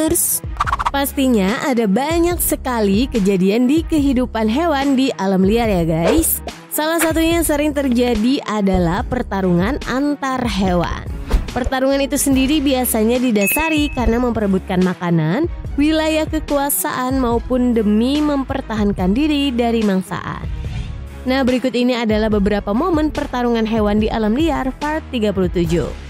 Dreamers. Pastinya ada banyak sekali kejadian di kehidupan hewan di alam liar ya guys. Salah satunya yang sering terjadi adalah pertarungan antar hewan. Pertarungan itu sendiri biasanya didasari karena memperebutkan makanan, wilayah kekuasaan maupun demi mempertahankan diri dari mangsaan. Nah, berikut ini adalah beberapa momen pertarungan hewan di alam liar part 37.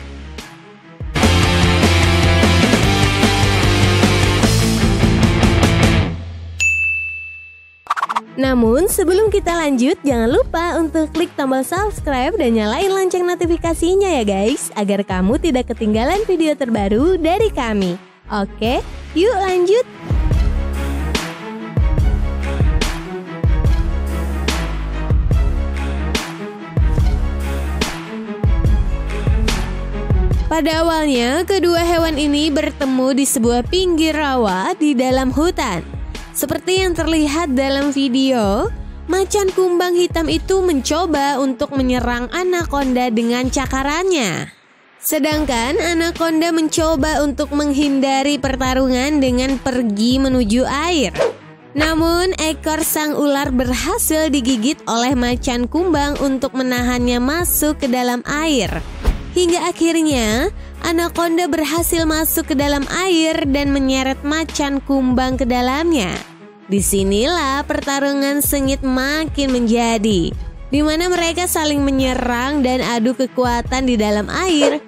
Namun sebelum kita lanjut, jangan lupa untuk klik tombol subscribe dan nyalain lonceng notifikasinya ya guys, agar kamu tidak ketinggalan video terbaru dari kami. Oke, yuk lanjut! Pada awalnya, kedua hewan ini bertemu di sebuah pinggir rawa di dalam hutan. Seperti yang terlihat dalam video, macan kumbang hitam itu mencoba untuk menyerang anaconda dengan cakarannya. Sedangkan anaconda mencoba untuk menghindari pertarungan dengan pergi menuju air. Namun, ekor sang ular berhasil digigit oleh macan kumbang untuk menahannya masuk ke dalam air. Hingga akhirnya, anaconda berhasil masuk ke dalam air dan menyeret macan kumbang ke dalamnya. Disinilah pertarungan sengit makin menjadi, di mana mereka saling menyerang dan adu kekuatan di dalam air.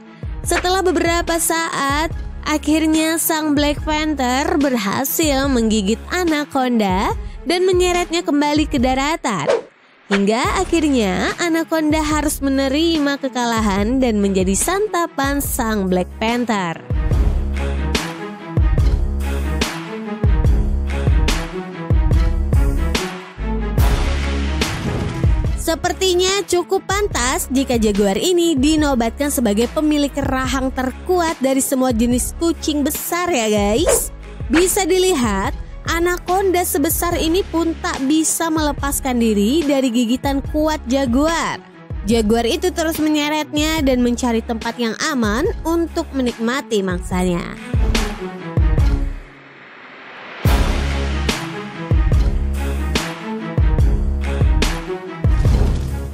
Setelah beberapa saat, akhirnya sang Black Panther berhasil menggigit anaconda dan menyeretnya kembali ke daratan. Hingga akhirnya anaconda harus menerima kekalahan dan menjadi santapan sang Black Panther. Sepertinya cukup pantas jika jaguar ini dinobatkan sebagai pemilik rahang terkuat dari semua jenis kucing besar ya guys. Bisa dilihat, anaconda sebesar ini pun tak bisa melepaskan diri dari gigitan kuat jaguar. Jaguar itu terus menyeretnya dan mencari tempat yang aman untuk menikmati mangsanya.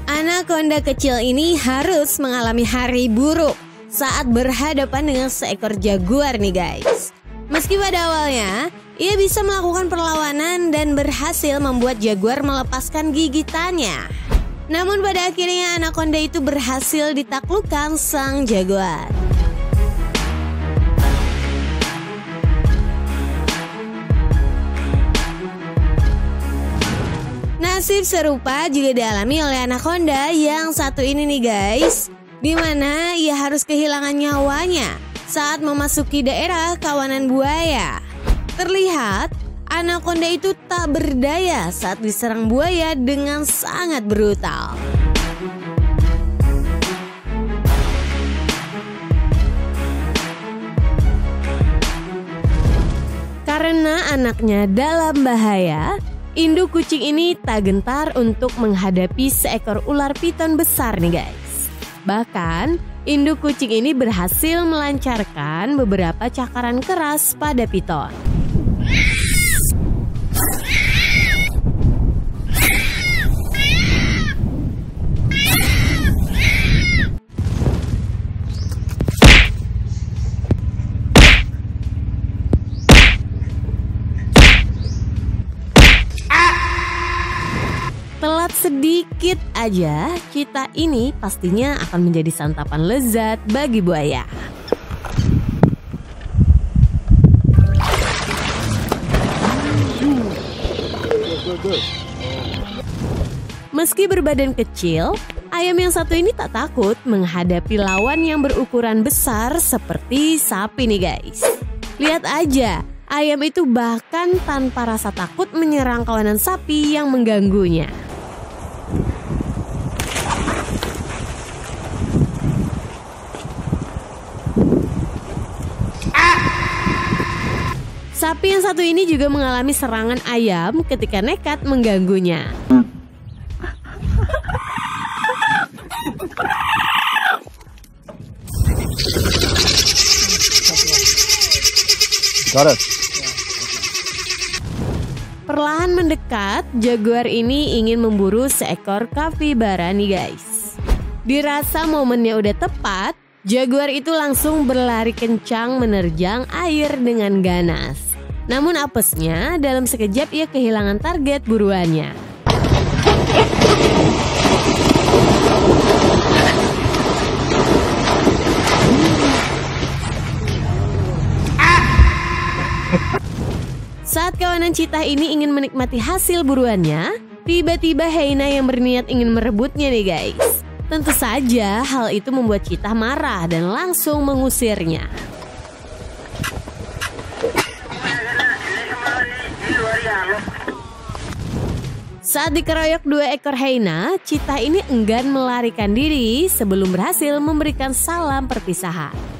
Anaconda kecil ini harus mengalami hari buruk saat berhadapan dengan seekor jaguar nih guys. Meski pada awalnya ia bisa melakukan perlawanan dan berhasil membuat jaguar melepaskan gigitannya. Namun pada akhirnya anaconda itu berhasil ditaklukkan sang jaguar. Nasib serupa juga dialami oleh anaconda yang satu ini nih guys, di mana ia harus kehilangan nyawanya saat memasuki daerah kawanan buaya. Terlihat anaconda itu tak berdaya saat diserang buaya dengan sangat brutal. Karena anaknya dalam bahaya, induk kucing ini tak gentar untuk menghadapi seekor ular piton besar nih guys. Bahkan, induk kucing ini berhasil melancarkan beberapa cakaran keras pada piton. Telat sedikit aja, kita ini pastinya akan menjadi santapan lezat bagi buaya. Meski berbadan kecil, ayam yang satu ini tak takut menghadapi lawan yang berukuran besar seperti sapi nih guys. Lihat aja, ayam itu bahkan tanpa rasa takut menyerang kawanan sapi yang mengganggunya. Sapi yang satu ini juga mengalami serangan ayam ketika nekat mengganggunya. Got it. Perlahan mendekat, jaguar ini ingin memburu seekor kapibara nih guys. Dirasa momennya udah tepat, jaguar itu langsung berlari kencang menerjang air dengan ganas. Namun apesnya, dalam sekejap ia kehilangan target buruannya. Saat kawanan citah ini ingin menikmati hasil buruannya, tiba-tiba hyena yang berniat ingin merebutnya nih guys. Tentu saja hal itu membuat citah marah dan langsung mengusirnya. Saat dikeroyok 2 ekor hyena, citah ini enggan melarikan diri sebelum berhasil memberikan salam perpisahan.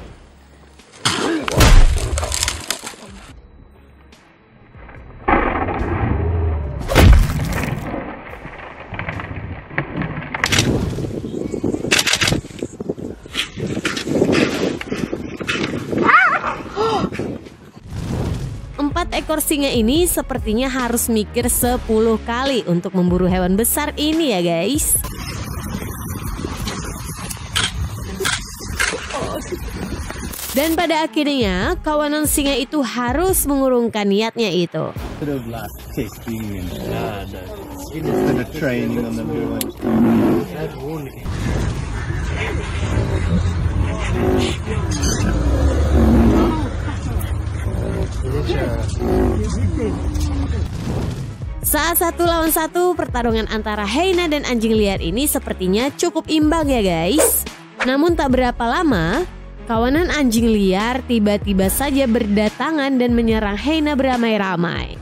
Ekor singa ini sepertinya harus mikir 10 kali untuk memburu hewan besar ini ya guys. Dan pada akhirnya kawanan singa itu harus mengurungkan niatnya itu. Saat 1 lawan 1, pertarungan antara hyena dan anjing liar ini sepertinya cukup imbang ya guys. Namun tak berapa lama, kawanan anjing liar tiba-tiba saja berdatangan dan menyerang hyena beramai-ramai.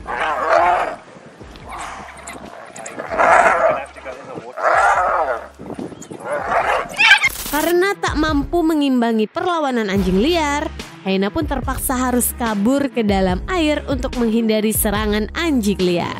Karena tak mampu mengimbangi perlawanan anjing liar, hyena pun terpaksa harus kabur ke dalam air untuk menghindari serangan anjing liar.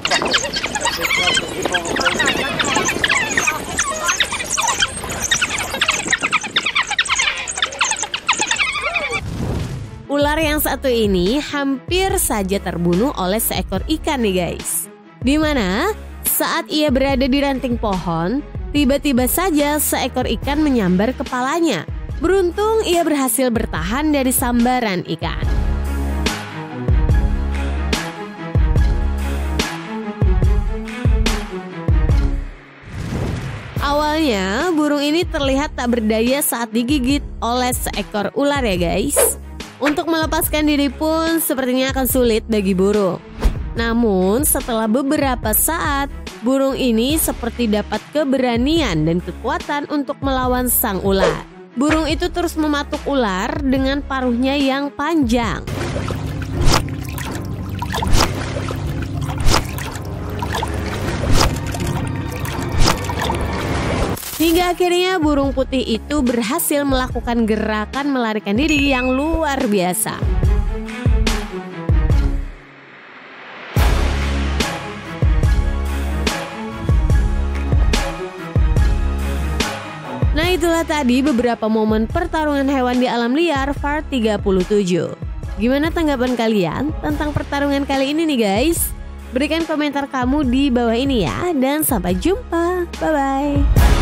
Ular yang satu ini hampir saja terbunuh oleh seekor ikan nih guys. Dimana saat ia berada di ranting pohon, tiba-tiba saja seekor ikan menyambar kepalanya. Beruntung ia berhasil bertahan dari sambaran ikan. Awalnya burung ini terlihat tak berdaya saat digigit oleh seekor ular ya guys. Untuk melepaskan diri pun sepertinya akan sulit bagi burung. Namun setelah beberapa saat, burung ini seperti dapat keberanian dan kekuatan untuk melawan sang ular. Burung itu terus mematuk ular dengan paruhnya yang panjang. Hingga akhirnya burung putih itu berhasil melakukan gerakan melarikan diri yang luar biasa. Nah itulah tadi beberapa momen pertarungan hewan di alam liar part 37. Gimana tanggapan kalian tentang pertarungan kali ini nih guys? Berikan komentar kamu di bawah ini ya. Dan sampai jumpa. Bye-bye.